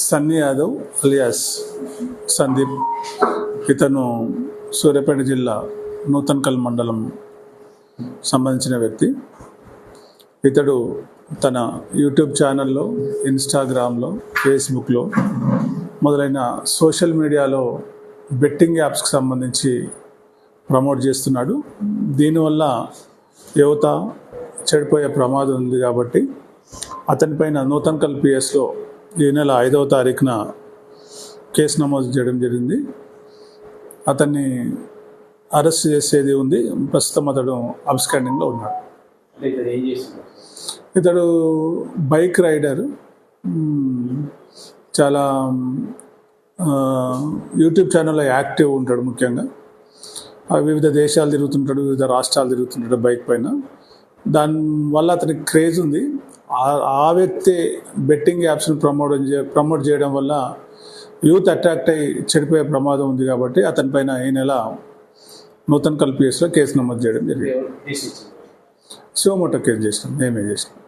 Sunny Yadav alias Sandeep. ఇతను సూర్యాపేట జిల్లా నూతన్కల్ మండలం సంబంధించిన వ్యక్తి. ఇతడు తన యూట్యూబ్ ఛానల్లో, ఇన్స్టాగ్రామ్లో, ఫేస్బుక్లో మొదలైన సోషల్ మీడియాలో బెట్టింగ్ యాప్స్కి సంబంధించి ప్రమోట్ చేస్తున్నాడు. దీనివల్ల యువత చెడిపోయే ప్రమాదం ఉంది కాబట్టి అతనిపైన నూతన్కల్ పిఎస్లో ఈ నెల 5వ తారీఖున కేసు నమోదు చేయడం జరిగింది. అతన్ని అరెస్ట్ చేసేది ఉంది. ప్రస్తుతం అతడు అబ్స్కాండింగ్లో ఉన్నాడు. ఇతడు బైక్ రైడర్, చాలా యూట్యూబ్ ఛానల్లో యాక్టివ్ ఉంటాడు. ముఖ్యంగా వివిధ దేశాలు తిరుగుతుంటాడు, వివిధ రాష్ట్రాలు తిరుగుతుంటాడు బైక్ పైన. దానివల్ల అతనికి క్రేజ్ ఉంది. ఆ వ్యక్తి బెట్టింగ్ యాప్స్ని ప్రమోట్ చేయడం వల్ల యూత్ అట్రాక్ట్ అయ్యి చెడిపోయే ప్రమాదం ఉంది కాబట్టి అతనిపైన ఈ నెల నూతన్కల్ పిఎస్లో కేసు నమోదు చేయడం జరిగింది. సోమోటో కేసు చేసినాం, మేమే చేసినాం.